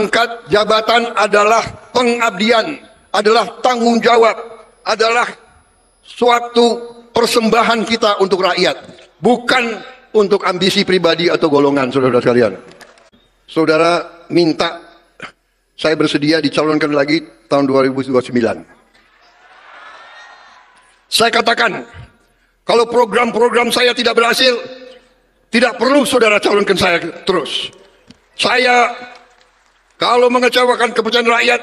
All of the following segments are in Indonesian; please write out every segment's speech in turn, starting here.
pangkat jabatan adalah pengabdian, adalah tanggung jawab, adalah suatu persembahan kita untuk rakyat, bukan untuk ambisi pribadi atau golongan, saudara sekalian. Saudara minta saya bersedia dicalonkan lagi tahun 2029. Saya katakan, kalau program-program saya tidak berhasil, tidak perlu saudara calonkan saya terus. Saya kalau mengecewakan kepercayaan rakyat,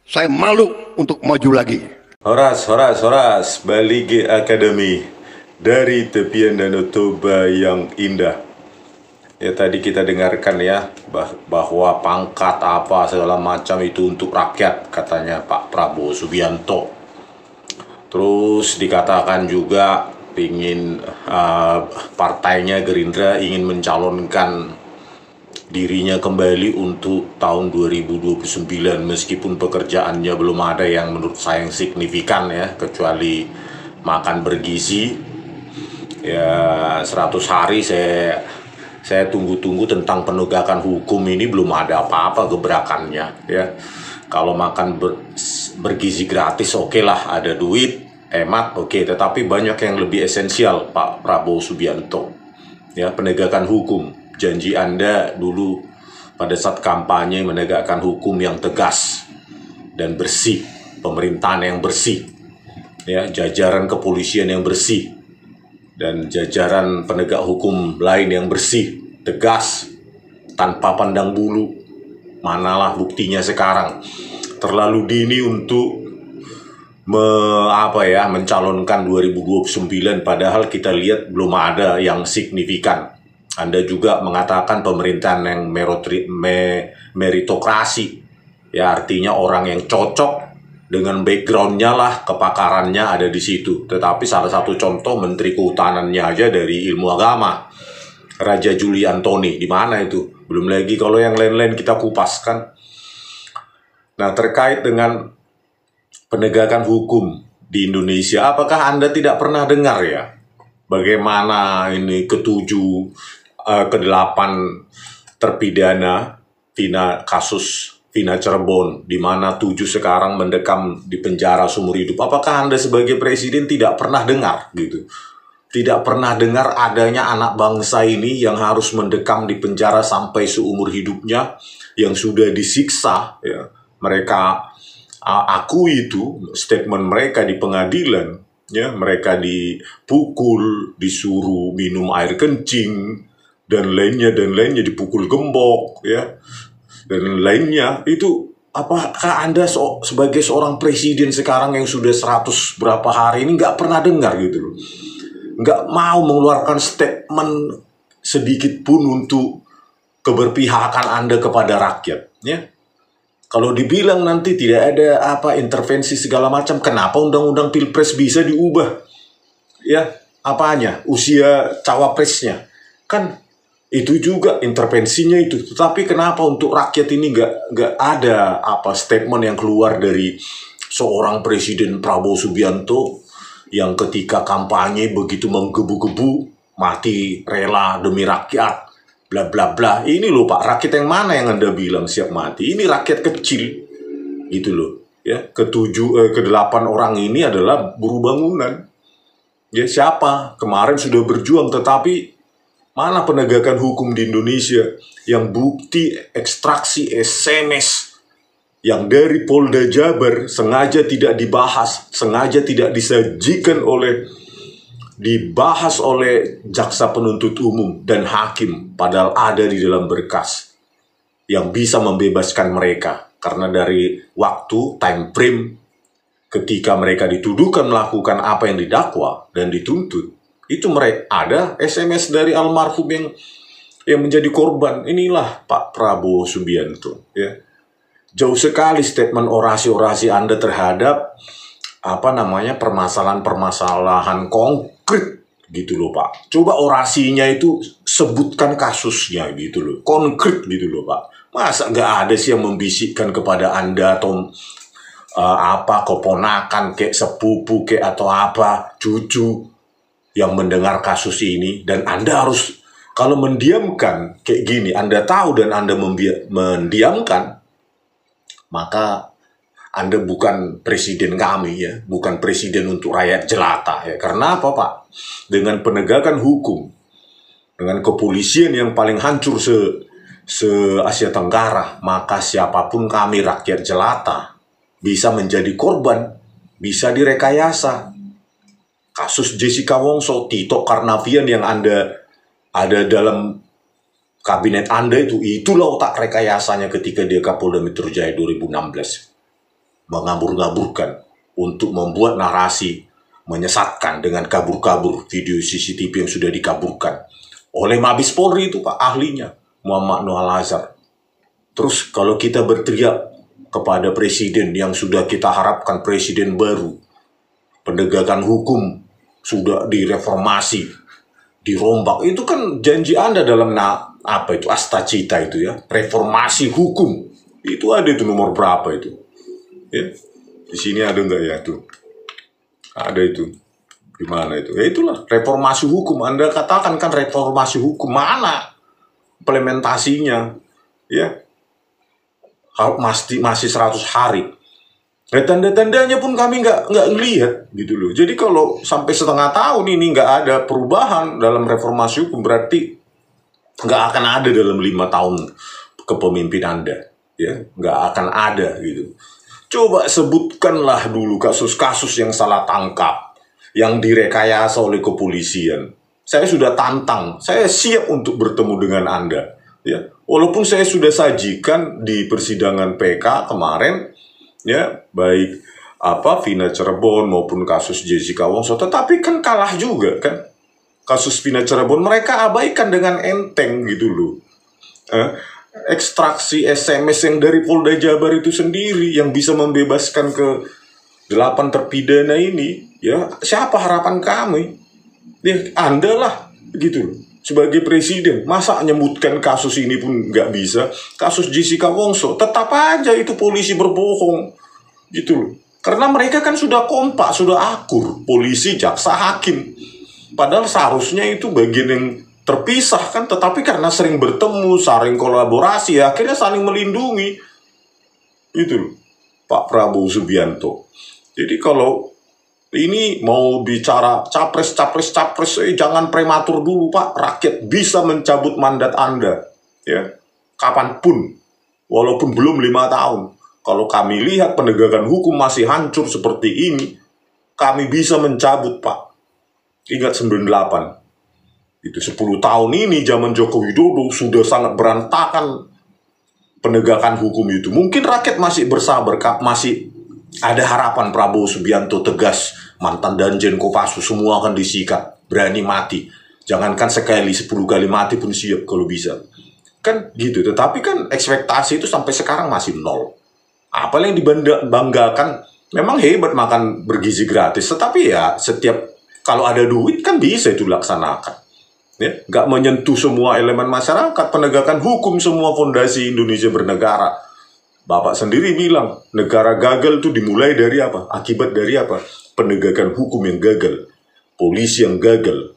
saya malu untuk maju lagi. Horas, Bali G Academy dari tepian Danau Toba yang indah. Ya tadi kita dengarkan ya bahwa pangkat apa segala macam itu untuk rakyat, katanya Pak Prabowo Subianto. Terus dikatakan juga ingin partainya Gerindra ingin mencalonkan dirinya kembali untuk tahun 2029, meskipun pekerjaannya belum ada yang menurut saya yang signifikan ya, kecuali makan bergizi. Ya 100 hari saya tunggu-tunggu tentang penegakan hukum ini, belum ada apa-apa gebrakannya ya. Kalau makan bergizi gratis oke lah, ada duit, hemat oke, tetapi banyak yang lebih esensial Pak Prabowo Subianto ya, penegakan hukum. Janji Anda dulu pada saat kampanye menegakkan hukum yang tegas dan bersih, pemerintahan yang bersih ya, jajaran kepolisian yang bersih dan jajaran penegak hukum lain yang bersih, tegas, tanpa pandang bulu. Manalah buktinya sekarang, terlalu dini untuk mencalonkan 2029, padahal kita lihat belum ada yang signifikan. Anda juga mengatakan pemerintahan yang meritokrasi, ya artinya orang yang cocok dengan backgroundnya lah, kepakarannya ada di situ. Tetapi salah satu contoh Menteri Kehutanannya aja dari ilmu agama, Raja Juli Antoni, di mana itu? Belum lagi kalau yang lain-lain kita kupaskan. Nah, terkait dengan penegakan hukum di Indonesia, apakah Anda tidak pernah dengar ya bagaimana ini ke-8 terpidana kasus Vina Cirebon, di mana 7 sekarang mendekam di penjara seumur hidup? Apakah Anda sebagai presiden tidak pernah dengar gitu? Tidak pernah dengar adanya anak bangsa ini yang harus mendekam di penjara sampai seumur hidupnya, yang sudah disiksa ya. Mereka akui itu, statement mereka di pengadilan ya, mereka dipukul, disuruh minum air kencing dan lainnya, dipukul gembok ya, dan lainnya. Itu apakah Anda sebagai seorang presiden sekarang yang sudah 100 berapa hari ini nggak pernah dengar gitu loh, nggak mau mengeluarkan statement sedikit pun untuk keberpihakan Anda kepada rakyat ya? Kalau dibilang nanti tidak ada intervensi segala macam, kenapa undang-undang Pilpres bisa diubah? Ya, apanya? Usia cawapresnya. Kan itu juga intervensinya itu. Tetapi kenapa untuk rakyat ini nggak ada statement yang keluar dari seorang Presiden Prabowo Subianto yang ketika kampanye begitu menggebu-gebu, mati rela demi rakyat, bla bla bla. Ini loh Pak, rakyat yang mana yang Anda bilang siap mati? Ini rakyat kecil gitu loh ya. Ke-8 orang ini adalah buruh bangunan ya. Siapa kemarin sudah berjuang, tetapi mana penegakan hukum di Indonesia yang bukti ekstraksi SMS yang dari Polda Jabar sengaja tidak dibahas, sengaja tidak dibahas oleh jaksa penuntut umum dan hakim, padahal ada di dalam berkas yang bisa membebaskan mereka. Karena dari waktu, time frame ketika mereka dituduhkan melakukan apa yang didakwa dan dituntut, itu mereka ada SMS dari almarhum yang menjadi korban. Inilah Pak Prabowo Subianto ya. Jauh sekali statement orasi-orasi Anda terhadap permasalahan-permasalahan konkret gitu loh Pak. Coba orasinya itu sebutkan kasusnya gitu loh, konkret gitu loh Pak. Masa nggak ada sih yang membisikkan kepada Anda atau keponakan kayak sepupu kayak atau cucu yang mendengar kasus ini, dan Anda harus, kalau mendiamkan kayak gini, Anda tahu dan Anda mendiamkan, maka Anda bukan presiden kami ya, bukan presiden untuk rakyat jelata ya. Karena apa Pak? Dengan penegakan hukum, dengan kepolisian yang paling hancur se-Asia Tenggara, maka siapapun kami rakyat jelata bisa menjadi korban, bisa direkayasa. Kasus Jessica Wongso, Tito Karnavian yang Anda ada dalam kabinet Anda itulah otak rekayasanya ketika dia Kapolda Metro Jaya 2016. Mengabur-ngaburkan untuk membuat narasi menyesatkan dengan kabur-kabur video CCTV yang sudah dikaburkan oleh Mabes Polri itu Pak, ahlinya Muhammad Noah Lazar. Terus kalau kita berteriak kepada presiden yang sudah kita harapkan presiden baru, penegakan hukum sudah direformasi, dirombak, itu kan janji Anda dalam apa itu Astacita itu ya, reformasi hukum. Itu ada itu nomor berapa itu? Ya, di sini ada nggak ya tuh? Ada itu. Gimana itu? Ya itulah reformasi hukum. Anda katakan kan reformasi hukum, mana implementasinya? Ya, masih 100 hari. Ya, tanda-tandanya pun kami nggak ngelihat gitu loh. Jadi kalau sampai setengah tahun ini nggak ada perubahan dalam reformasi hukum, berarti nggak akan ada dalam 5 tahun kepemimpinan Anda. Ya, nggak akan ada gitu. Coba sebutkanlah dulu kasus-kasus yang salah tangkap, yang direkayasa oleh kepolisian. Saya sudah tantang, saya siap untuk bertemu dengan Anda. Ya, walaupun saya sudah sajikan di persidangan PK kemarin, ya baik Vina Cirebon maupun kasus Jessica Wongso, tetapi kan kalah juga kan. Kasus Vina Cirebon mereka abaikan dengan enteng gitu loh. Ekstraksi SMS yang dari Polda Jabar itu sendiri yang bisa membebaskan ke 8 terpidana ini, ya siapa harapan kami? Ya Anda lah gitu loh. Sebagai presiden, masa nyebutkan kasus ini pun nggak bisa? Kasus Jessica Wongso, tetap aja itu polisi berbohong gitu loh. Karena mereka kan sudah kompak, sudah akur, polisi, jaksa, hakim. Padahal seharusnya itu bagian yang terpisah kan, tetapi karena sering bertemu, saling kolaborasi, ya, akhirnya saling melindungi. Itu Pak Prabowo Subianto. Jadi kalau ini mau bicara capres, jangan prematur dulu Pak. Rakyat bisa mencabut mandat Anda, ya, kapanpun, walaupun belum 5 tahun. Kalau kami lihat penegakan hukum masih hancur seperti ini, kami bisa mencabut Pak. Ingat 98. Itu 10 tahun ini zaman Joko Widodo sudah sangat berantakan penegakan hukum itu. Mungkin rakyat masih bersabar, masih ada harapan Prabowo Subianto tegas, mantan Danjen Kopassus semua akan disikat, berani mati. Jangankan sekali, 10 kali mati pun siap kalau bisa. Kan gitu, tetapi kan ekspektasi itu sampai sekarang masih nol. Apa yang dibanggakan, memang hebat makan bergizi gratis, tetapi ya setiap kalau ada duit kan bisa itu laksanakan. Ya, nggak menyentuh semua elemen masyarakat, penegakan hukum semua fondasi Indonesia bernegara. Bapak sendiri bilang, negara gagal itu dimulai dari apa? Akibat dari apa? Penegakan hukum yang gagal, polisi yang gagal.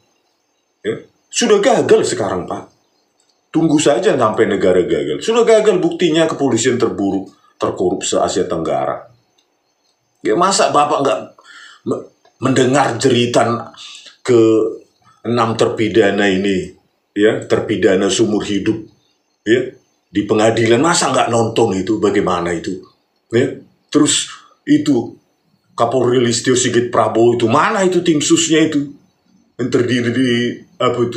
Ya, sudah gagal sekarang Pak. Tunggu saja sampai negara gagal. Sudah gagal, buktinya kepolisian terburuk, terkorup se-Asia Tenggara. Ya masa Bapak nggak mendengar jeritan ke 6 terpidana ini, ya, terpidana seumur hidup, ya, di pengadilan, masa nggak nonton itu bagaimana itu, ya, terus itu Kapolri Listio Sigit Prabowo itu mana itu tim susnya itu, yang terdiri di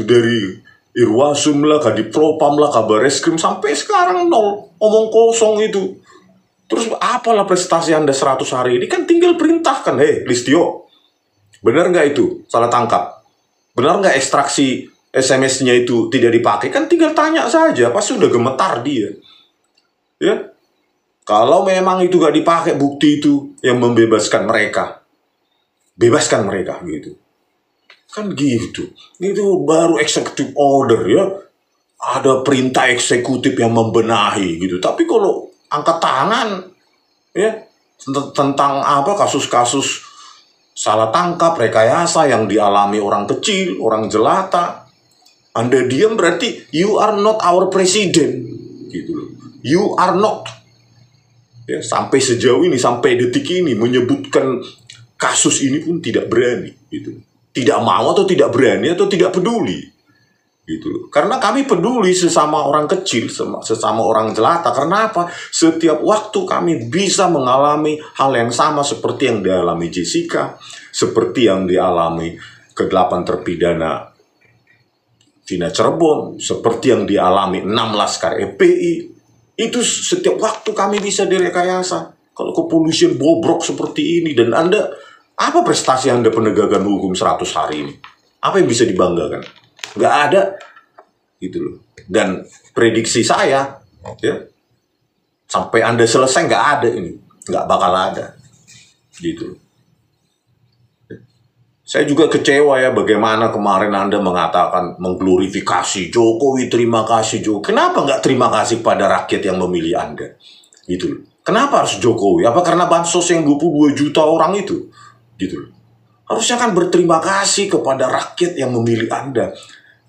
dari Irwasum lah, Kadipropam lah, Kabar Reskrim, sampai sekarang nol, omong kosong itu. Terus apalah prestasi Anda 100 hari ini, kan tinggal perintahkan, Listio, benar nggak itu salah tangkap? Benar nggak ekstraksi SMS-nya itu tidak dipakai? Kan tinggal tanya saja, pasti udah gemetar dia. Ya, kalau memang itu nggak dipakai bukti itu yang membebaskan mereka, bebaskan mereka gitu. Kan gitu. Itu baru executive order ya. Ada perintah eksekutif yang membenahi gitu. Tapi kalau angkat tangan ya tentang apa kasus-kasus salah tangkap, rekayasa yang dialami orang kecil, orang jelata, Anda diam berarti you are not our president, gitu loh. You are not. Ya, sampai sejauh ini, sampai detik ini menyebutkan kasus ini pun tidak berani, gitu. Tidak mau atau tidak berani atau tidak peduli, gitu. Karena kami peduli sesama orang kecil, sesama orang jelata. Karena apa? Setiap waktu kami bisa mengalami hal yang sama seperti yang dialami Jessica, seperti yang dialami ke-8 terpidana Vina Cirebon, seperti yang dialami 6 laskar FPI. Itu setiap waktu kami bisa direkayasa. Kalau kepolisian bobrok seperti ini, dan Anda, apa prestasi Anda penegakan hukum 100 hari ini? Apa yang bisa dibanggakan? Nggak ada. Gitu loh. Dan prediksi saya, ya, sampai Anda selesai nggak ada ini. Nggak bakal ada. Gitu. Saya juga kecewa ya bagaimana kemarin Anda mengatakan mengglorifikasi Jokowi, terima kasih Jokowi. Kenapa nggak terima kasih pada rakyat yang memilih Anda? Gitu loh. Kenapa harus Jokowi? Apa karena bansos yang 22 juta orang itu? Gitu loh. Harusnya kan berterima kasih kepada rakyat yang memilih Anda.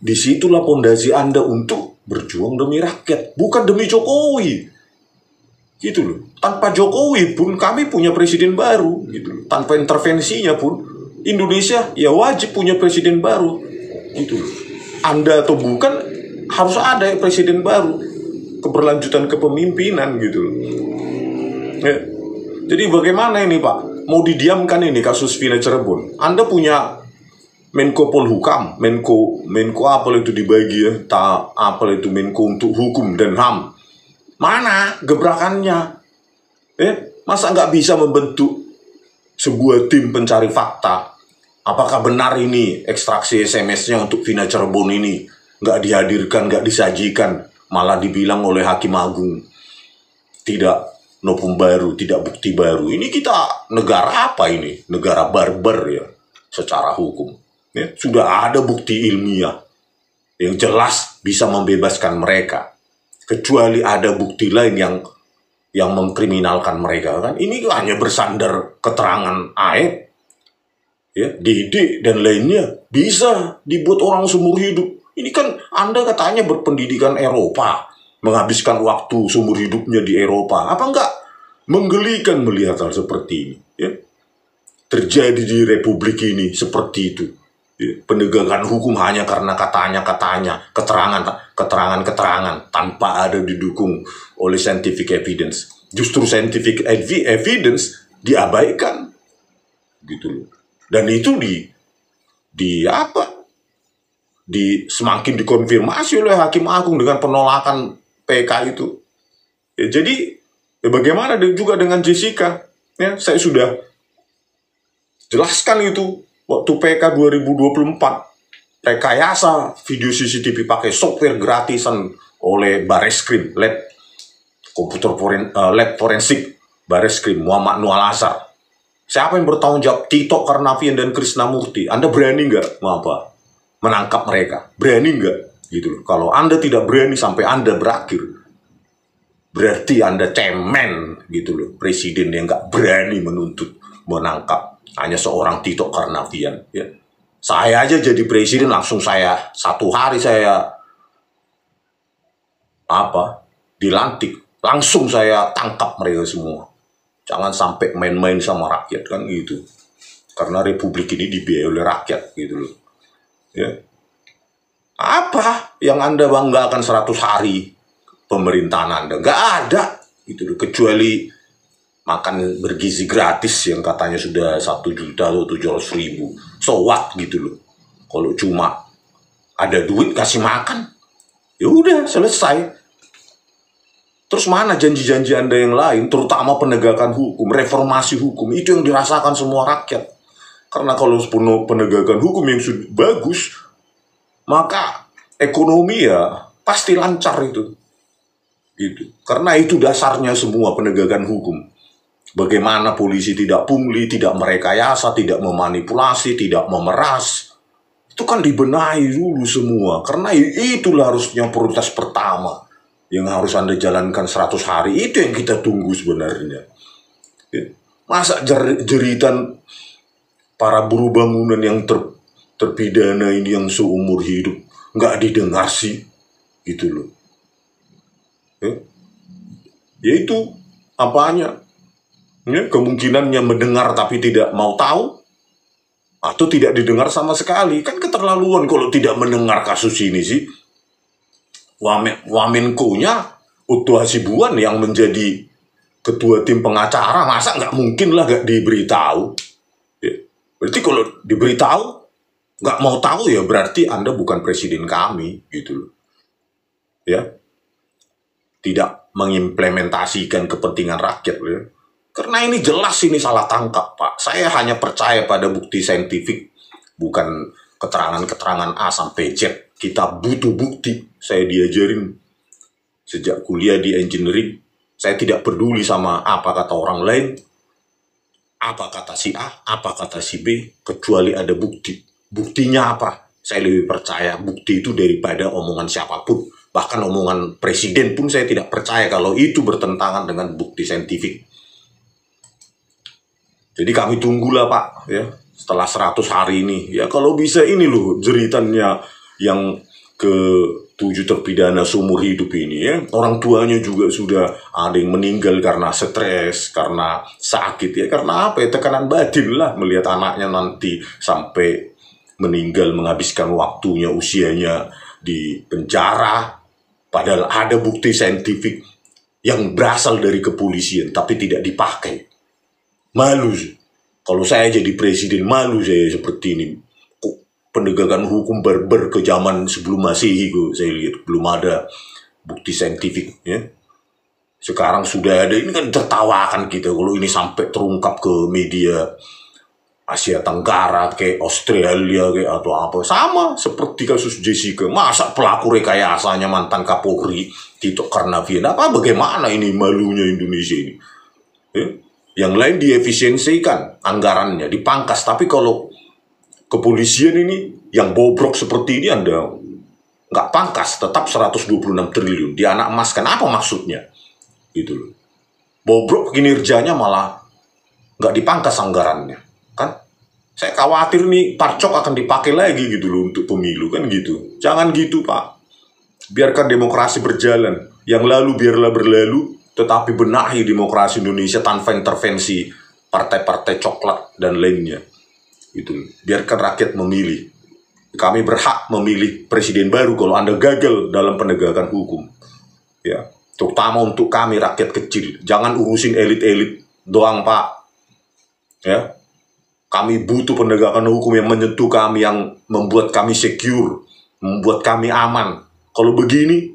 Disitulah fondasi Anda untuk berjuang demi rakyat, bukan demi Jokowi. Gitu loh. Tanpa Jokowi pun kami punya presiden baru. Gitu loh. Tanpa intervensinya pun Indonesia ya wajib punya presiden baru, gitu. Anda atau bukan harus ada presiden baru, keberlanjutan kepemimpinan, gitu. Ya. Jadi bagaimana ini Pak? Mau didiamkan ini kasus Vina Cirebon? Anda punya Menko Polhukam, Menko apa itu dibagi ya? Apa itu Menko untuk hukum dan HAM? Mana gebrakannya? Masa nggak bisa membentuk sebuah tim pencari fakta? Apakah benar ini ekstraksi SMS-nya untuk Vina Cirebon ini nggak dihadirkan, nggak disajikan, malah dibilang oleh Hakim Agung tidak novum baru, tidak bukti baru. Ini kita negara apa ini? Negara barbar ya secara hukum. Ya, sudah ada bukti ilmiah yang jelas bisa membebaskan mereka, kecuali ada bukti lain yang mengkriminalkan mereka kan. Ini hanya bersandar keterangan Aib, ya, Didi dan lainnya bisa dibuat orang seumur hidup. Ini kan Anda katanya berpendidikan Eropa, menghabiskan waktu seumur hidupnya di Eropa. Apa enggak menggelikan melihat hal seperti ini? Ya? Terjadi di Republik ini seperti itu. Ya? Penegakan hukum hanya karena katanya, keterangan tanpa ada didukung oleh scientific evidence. Justru scientific evidence diabaikan, gitu loh. Dan itu semakin dikonfirmasi oleh Hakim Agung dengan penolakan PK itu. Ya, jadi bagaimana juga dengan Jessica? Ya, saya sudah jelaskan itu waktu PK 2024, rekayasa video CCTV pakai software gratisan oleh Bareskrim, lab forensik Bareskrim Muhammad Nual Azhar. Siapa yang bertanggung jawab? Tito Karnavian dan Krisnamurti. Anda berani nggak menangkap mereka? Berani nggak? Gitu loh. Kalau Anda tidak berani sampai Anda berakhir, berarti Anda cemen, gitu loh. Presiden yang nggak berani menangkap hanya seorang Tito Karnavian. Ya. Saya aja jadi presiden langsung satu hari saya dilantik, langsung saya tangkap mereka semua. Jangan sampai main-main sama rakyat kan gitu. Karena republik ini dibiayai oleh rakyat gitu loh. Ya. Apa yang Anda banggakan 100 hari pemerintahan Anda? Nggak ada gitu loh. Kecuali makan bergizi gratis yang katanya sudah 1 juta atau 700.000. So what gitu loh. Kalau cuma ada duit kasih makan, ya udah selesai. Terus mana janji-janji Anda yang lain, terutama penegakan hukum, reformasi hukum, itu yang dirasakan semua rakyat. Karena kalau penegakan hukum yang sudah bagus, maka ekonomi ya pasti lancar itu. Gitu. Karena itu dasarnya semua penegakan hukum. Bagaimana polisi tidak pungli, tidak merekayasa, tidak memanipulasi, tidak memeras. Itu kan dibenahi dulu semua. Karena itulah harusnya prioritas pertama yang harus Anda jalankan 100 hari. Itu yang kita tunggu sebenarnya. Masa jeritan para buruh bangunan yang terpidana ini yang seumur hidup nggak didengar sih, gitu loh. Ya itu apanya? Ya, kemungkinannya mendengar tapi tidak mau tahu, atau tidak didengar sama sekali. Kan keterlaluan kalau tidak mendengar kasus ini sih. Wamenko-nya Uttu Hasibuan yang menjadi ketua tim pengacara, masa nggak mungkin lah nggak diberitahu. Ya. Berarti kalau diberitahu nggak mau tahu, ya berarti Anda bukan presiden kami, gitu loh. Ya, tidak mengimplementasikan kepentingan rakyat, ya. Karena ini jelas ini salah tangkap, Pak. Saya hanya percaya pada bukti saintifik, bukan keterangan-keterangan A sampai Z. Kita butuh bukti. Saya diajarin sejak kuliah di engineering, saya tidak peduli sama apa kata orang lain, apa kata si A, apa kata si B, kecuali ada bukti. Buktinya apa? Saya lebih percaya bukti itu daripada omongan siapapun. Bahkan omongan presiden pun saya tidak percaya kalau itu bertentangan dengan bukti saintifik. Jadi kami tunggulah, Pak, ya, setelah 100 hari ini. Ya kalau bisa ini loh jeritannya yang ke-7 terpidana seumur hidup ini, ya. Orang tuanya juga sudah ada yang meninggal karena stres, karena sakit, ya. Karena apa ya? Tekanan batin lah melihat anaknya nanti sampai meninggal, menghabiskan waktunya, usianya di penjara. Padahal ada bukti saintifik yang berasal dari kepolisian tapi tidak dipakai. Malu sih. Kalau saya jadi presiden, malu saya seperti ini. Penegakan hukum barbar ke zaman sebelum Masehi, saya lihat belum ada bukti saintifik, ya. Sekarang sudah ada, ini kan tertawakan kita kalau ini sampai terungkap ke media Asia Tenggara kayak Australia kayak atau apa, sama seperti kasus Jessica. Masa pelaku rekayasanya mantan Kapolri Tito Karnavian, apa bagaimana ini malunya Indonesia ini, ya? Yang lain diefisiensikan anggarannya, dipangkas, tapi kalau kepolisian ini yang bobrok seperti ini Anda nggak pangkas, tetap 126 triliun. Dia anak emas kan, apa maksudnya? Gitu loh. Bobrok kinerjanya malah nggak dipangkas anggarannya. Kan? Saya khawatir nih parcok akan dipakai lagi gitu loh untuk pemilu, kan gitu. Jangan gitu, Pak. Biarkan demokrasi berjalan. Yang lalu biarlah berlalu, tetapi benahi demokrasi Indonesia tanpa intervensi partai-partai coklat dan lainnya. Itu biarkan rakyat memilih. Kami berhak memilih presiden baru kalau Anda gagal dalam penegakan hukum, ya, terutama untuk kami rakyat kecil. Jangan urusin elit-elit doang, Pak, ya. Kami butuh penegakan hukum yang menyentuh kami, yang membuat kami secure, membuat kami aman. Kalau begini,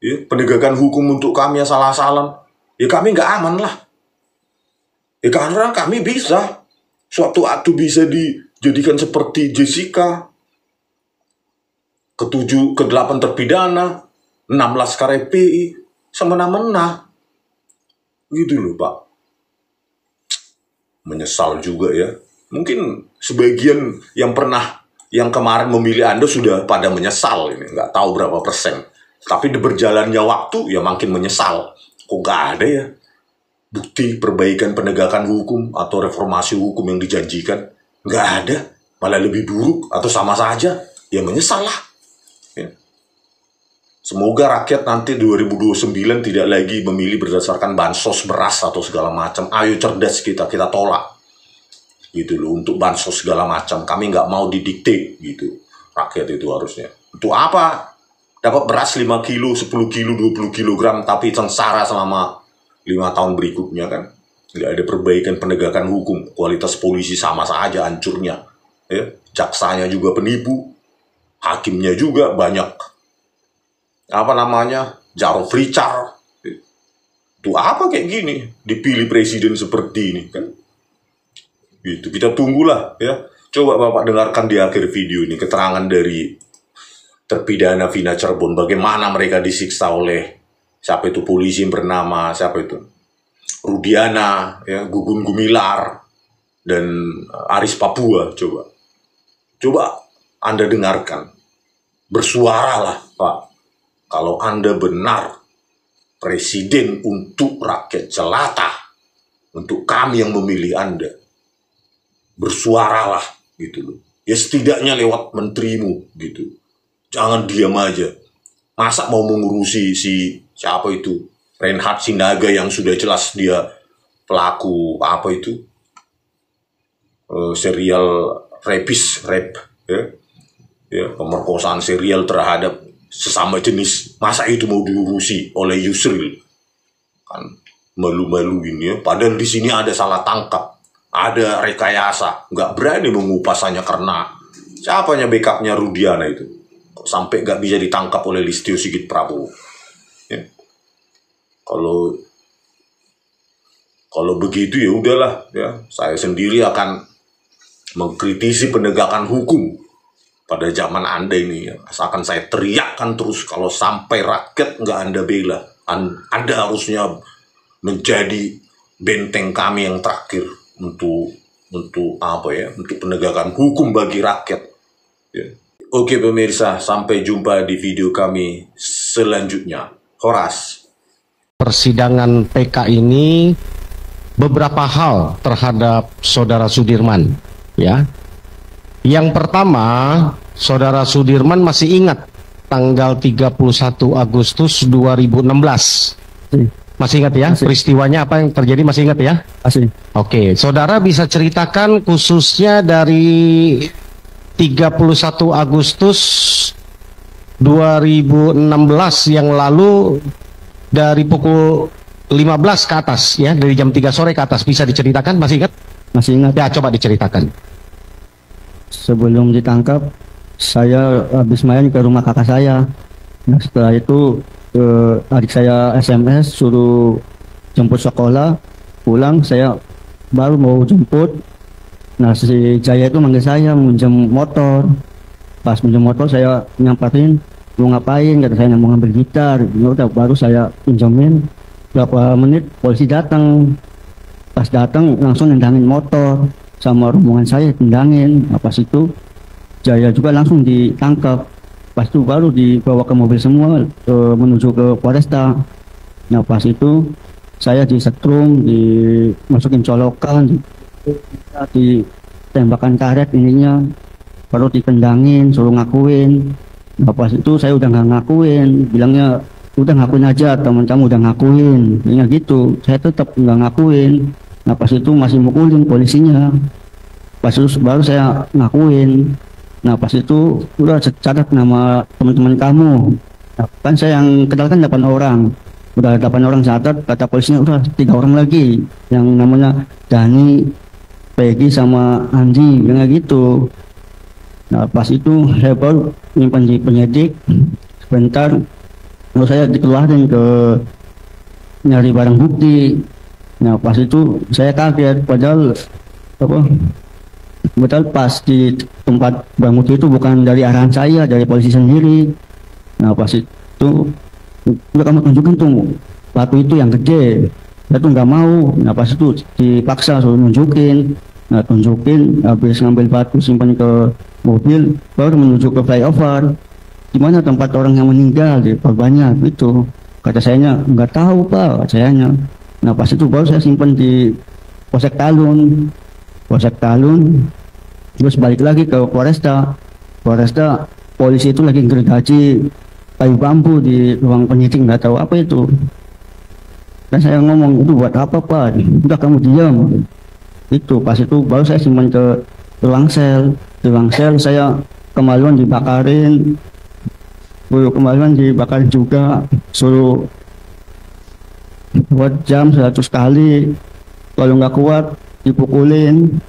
ya, penegakan hukum untuk kami yang salah-salah, ya kami nggak aman lah. Ya karena kami bisa suatu waktu bisa dijadikan seperti Jessica, ke-7, ke-8 terpidana, 6 laskar FPI, semena-mena. Gitu loh, Pak. Menyesal juga ya. Mungkin sebagian yang kemarin memilih Anda sudah pada menyesal ini, nggak tahu berapa persen. Tapi di berjalannya waktu ya makin menyesal. Kok nggak ada ya bukti perbaikan penegakan hukum atau reformasi hukum yang dijanjikan? Nggak ada, malah lebih buruk atau sama saja. Ya menyesal lah. Ya. Semoga rakyat nanti 2029 tidak lagi memilih berdasarkan bansos beras atau segala macam. Ayo cerdas kita tolak. Gitu loh, untuk bansos segala macam. Kami nggak mau didikte gitu. Rakyat itu harusnya. Untuk apa? Dapat beras 5 kilo, 10 kilo, 20 kilogram, tapi sengsara selama 5 tahun berikutnya kan. Nggak ada perbaikan penegakan hukum. Kualitas polisi sama saja hancurnya. Ya. Jaksanya juga penipu. Hakimnya juga banyak Jarod Richard. Itu apa kayak gini? Dipilih presiden seperti ini kan? Gitu. Kita tunggulah ya. Coba Bapak dengarkan di akhir video ini keterangan dari terpidana Vina Cirebon, bagaimana mereka disiksa oleh siapa itu polisi yang bernama siapa itu Rudiana, ya, Gugun Gumilar dan Aris Papua. Coba Anda dengarkan, bersuaralah Pak, kalau Anda benar presiden untuk rakyat jelata, untuk kami yang memilih Anda, bersuaralah gitu loh. Ya setidaknya lewat menterimu gitu. Jangan diam aja. Masa mau mengurusi siapa itu Reinhard Sinaga yang sudah jelas dia pelaku apa itu serial rape ya, pemerkosaan serial terhadap sesama jenis. Masa itu mau diurusi oleh Yusril? Kan malu-maluin ya. Padahal di sini ada salah tangkap, ada rekayasa, nggak berani mengupas hanya karena siapanya backupnya Rudiana itu. Kok sampai nggak bisa ditangkap oleh Listio Sigit Prabowo? Ya. Kalau begitu ya udahlah ya, saya sendiri akan mengkritisi penegakan hukum pada zaman Anda ini ya. Asalkan saya teriakkan terus kalau sampai rakyat nggak Anda bela, Anda harusnya menjadi benteng kami yang terakhir untuk apa ya, untuk penegakan hukum bagi rakyat ya. Oke pemirsa, sampai jumpa di video kami selanjutnya. Horas. Persidangan PK ini beberapa hal terhadap Saudara Sudirman ya. Yang pertama, Saudara Sudirman masih ingat tanggal 31 Agustus 2016. Masih ingat ya? Masih. Peristiwanya apa yang terjadi masih ingat ya? Masih. Oke, Saudara bisa ceritakan khususnya dari 31 Agustus 2016 yang lalu dari pukul 15 ke atas ya, dari jam 3 sore ke atas, bisa diceritakan? Masih ingat? Masih ingat. Ya, coba diceritakan. Sebelum ditangkap, saya habis main ke rumah kakak saya. Nah, setelah itu adik saya SMS suruh jemput sekolah, pulang saya baru mau jemput. Nah, si Jaya itu manggil saya minjem motor. Pas minjem motor saya nyamperin, mau ngapain? Kata saya mau ngambil gitar. Ya udah, baru saya pinjemin. Berapa menit polisi datang. Pas datang langsung nendangin motor sama rombongan saya, tendangin. Nah, pas itu Jaya juga langsung ditangkap. Pas itu baru dibawa ke mobil semua menuju ke Polresta. Nah, pas itu saya disetrum, dimasukin colokan, ditembakkan karet ininya, baru ditendangin, suruh ngakuin. Nah, pas itu saya udah nggak ngakuin, bilangnya udah ngakuin aja, teman kamu udah ngakuin, ya gitu. Saya tetap nggak ngakuin. Nah, pas itu masih mukulin polisinya. Pas itu baru saya ngakuin. Nah, pas itu udah catat nama teman-teman kamu. Nah, kan saya yang kenal kan 8 orang. Udah 8 orang catat, kata polisinya udah 3 orang lagi yang namanya Dani, Peggy sama Andi, yang gitu. Nah, pas itu saya baru nyimpan di penyidik sebentar, lalu saya dikeluarin ke nyari barang bukti. Nah, pas itu saya kaget, padahal pas di tempat barang bukti itu bukan dari arahan saya, dari polisi sendiri. Nah, pas itu udah kamu tunjukin tuh batu itu yang gede, saya tuh nggak mau. Nah, pas itu dipaksa suruh nunjukin. Nah, tunjukin, habis ngambil batu simpan ke mobil, baru menuju ke flyover. Gimana tempat orang yang meninggal di korbannya gitu. Kata sayanya nggak tahu pak, kata sayanya. Nah, pas itu baru saya simpan di Polsek Talun, terus balik lagi ke Polresta. Polisi itu lagi gergaji kayu bambu di ruang penyidik, nggak tahu apa itu. Dan saya ngomong, itu buat apa pak? Udah kamu diam. Itu pas itu baru saya simpan ke ruang sel. Di ruang sel saya kemaluan dibakarin, juga, suruh buat jam 100 kali, kalau nggak kuat dipukulin.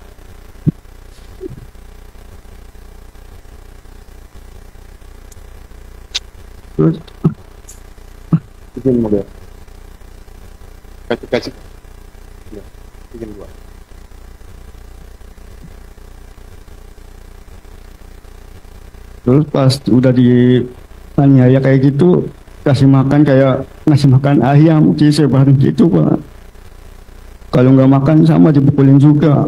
Terus izin mobil kasih ya, izin gua. Terus pas udah dianiaya kayak gitu, kasih makan kayak ngasih makan ayam disebarin gitu pak. Kalau nggak makan sama dipukulin juga.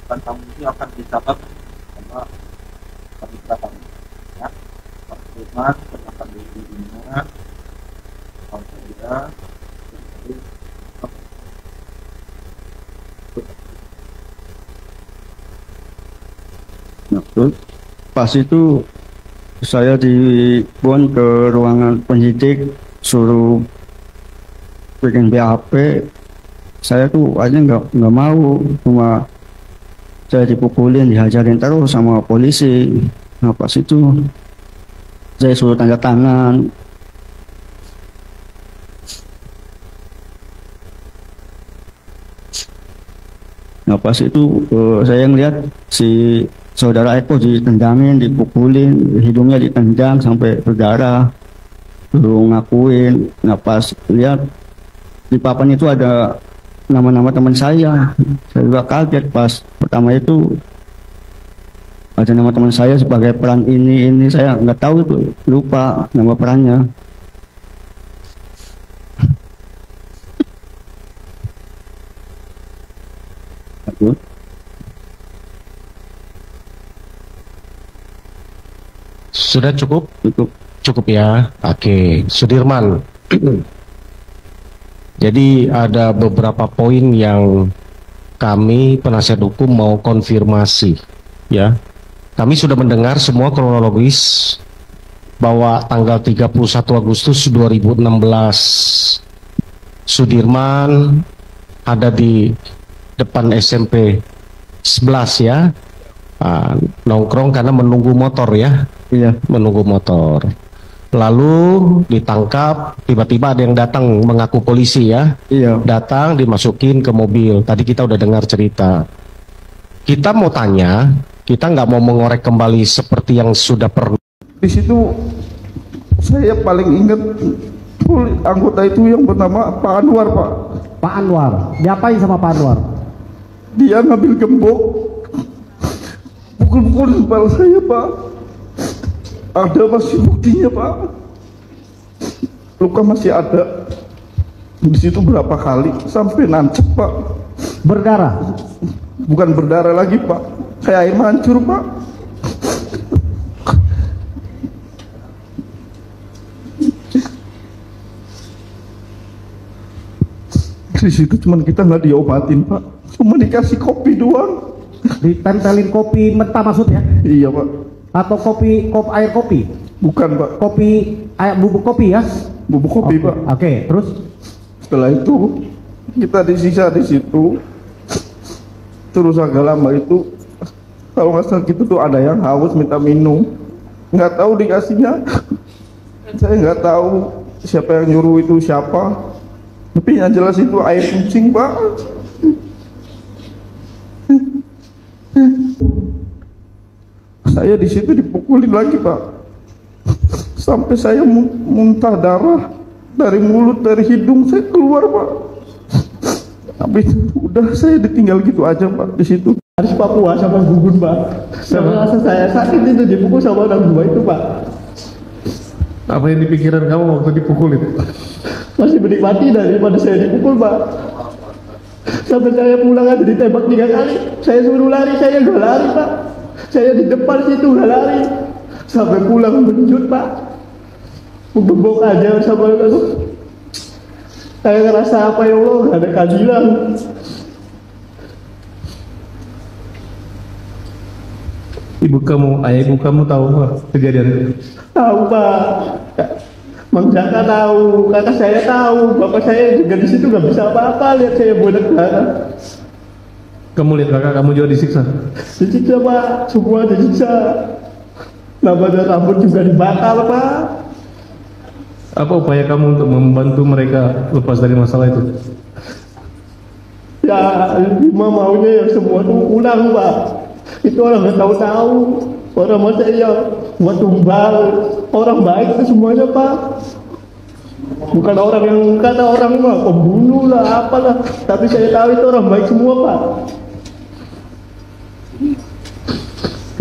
bukan kamu ini akan dicatat sama panitra kamu ya. Pak Firman pernah di dunia kalau saya Nah, terus pas itu saya dibuang ke ruangan penyidik, suruh bikin BAP. Saya tuh aja nggak mau, cuma saya dipukulin, dihajarin terus sama polisi. Nah, pas itu saya suruh tanda tangan. Nah, pas itu saya ngeliat si saudara Eko ditendangin, dipukulin, hidungnya ditendang sampai berdarah, belum ngakuin. Nah, pas lihat di papan itu ada nama-nama teman saya juga kaget. Pas pertama itu ada nama teman saya sebagai peran ini saya nggak tahu, itu lupa nama perannya. Aduh. Sudah cukup? Cukup. Cukup ya. Oke, Sudirman. Jadi ada beberapa poin yang kami penasihat hukum mau konfirmasi ya. Kami sudah mendengar semua kronologis bahwa tanggal 31 Agustus 2016 Sudirman ada di depan SMP 11 ya. Nongkrong karena menunggu motor ya. Iya. Menunggu motor. Lalu ditangkap, tiba-tiba ada yang datang mengaku polisi ya. Iya. Datang dimasukin ke mobil. Tadi kita udah dengar cerita. Kita mau tanya, kita nggak mau mengorek kembali seperti yang sudah pernah. Di situ saya paling ingat anggota itu yang bernama Pak Anwar, Pak. Pak Anwar, diapain sama Pak Anwar? Dia ngambil gembok, pukul-pukul kepala saya, Pak. Ada masih buktinya, Pak. Luka masih ada. Di situ berapa kali sampai nancep, Pak. Berdarah? Bukan berdarah lagi, Pak. Kayak air mancur, Pak. Di situ cuman kita nggak diobatin, Pak. Cuma dikasih kopi doang. Ditempelin kopi mentah maksudnya? Iya, Pak. Atau air kopi? Bukan, Pak. Kopi, air bubuk kopi ya? Bubuk kopi, Pak. Oke, terus? Setelah itu kita disiksa di situ. Terus agak lama itu, kalau nggak salah gitu tuh ada yang haus minta minum. Nggak tahu dikasihnya. Saya nggak tahu siapa yang nyuruh itu siapa. Tapi yang jelas itu air kencing, Pak. Saya di situ dipukulin lagi, Pak. Sampai saya muntah darah dari mulut, dari hidung saya keluar, Pak. Habis udah saya ditinggal gitu aja, Pak, di situ. Harus Papua sama gugun, Pak. Sama rasa saya sakit itu dipukul sama orang tua itu, Pak. Apa yang dipikiran kamu waktu dipukul itu? Masih menikmati daripada saya dipukul, Pak. Sampai saya pulang aja ditembak 3 kali. Saya suruh lari, saya nggak lari, Pak. Saya di depan situ nggak lari. Sampai pulang menjut, Pak. Membebok aja sama aku. Saya ngerasa apa ya Allah, nggak ada keadilan. Ibu kamu, ayah ibu kamu tahu Pak kejadian itu? Tahu, Pak. Mang Jaka tahu, kakak saya tahu, bapak saya juga di situ nggak bisa apa-apa lihat saya bodoh darah. Kamu lihat kakak kamu juga disiksa? Disiksa, Pak, semua disiksa. Namanya rambut juga dibakar, Pak. Apa upaya kamu untuk membantu mereka lepas dari masalah itu? Ya, Lima maunya yang semua tuh pulang, Pak. Itu orang nggak tahu-tahu. Orang masa ya buat tumbal. Orang baik itu semuanya, Pak. Bukan orang yang kata orang mah pembunuh lah, apalah. Tapi saya tahu itu orang baik semua, Pak.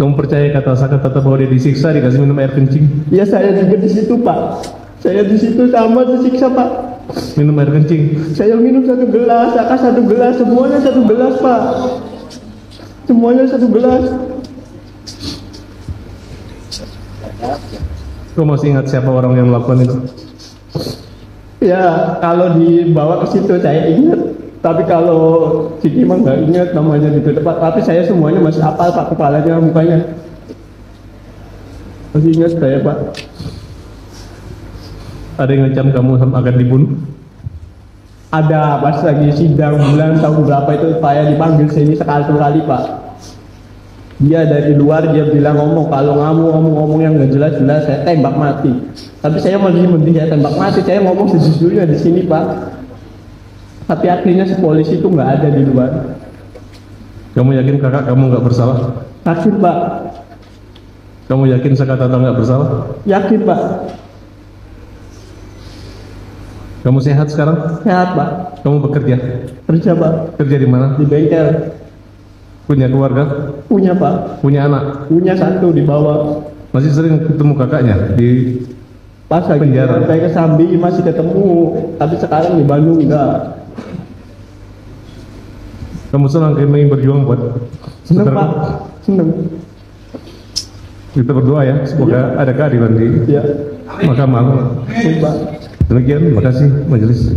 Kamu percaya kata bahwa dia disiksa dikasih minum air kencing? Ya saya juga di situ, Pak. Saya di situ sama disiksa, Pak. Minum air kencing? Saya minum 1 gelas, Aka 1 gelas, semuanya 1 gelas, Pak. Semuanya 1 gelas. Kau masih ingat siapa orang yang melakukan itu? Ya, kalau dibawa ke situ saya ingat. Tapi kalau Siti mah nggak ingat namanya di tempat. Tapi saya semuanya masih hafal Pak, kepalanya, mukanya. Masih ingat saya Pak. Ada yang ngancam kamu akan dibunuh? Ada, pas lagi sidang bulan tahun berapa itu saya dipanggil sini sekali Pak. Dia dari luar, dia bilang ngomong, kalau ngomong yang nggak jelas-jelas saya tembak mati. Tapi saya masih mending saya tembak mati, saya ngomong sejujurnya di sini Pak. Tapi akhirnya si polisi itu nggak ada di luar. Kamu yakin kakak kamu nggak bersalah? Yakin Pak. Kamu yakin Sakatata nggak bersalah? Yakin Pak. Kamu sehat sekarang? Sehat Pak. Kamu bekerja? Kerja Pak. Kerja di mana? Di bengkel. Punya keluarga? Punya Pak. Punya anak? Punya 1 di bawah. Masih sering ketemu kakaknya di Pas lagi penjara? sampai ke Sambi masih ketemu, tapi sekarang di Bandung enggak. Kamu senang kami berjuang buat Seneng saudara? Pak. Seneng. Kita berdoa ya, semoga ada keadilan di Ya. mahkamah. Pak. Demikian, terima kasih majelis.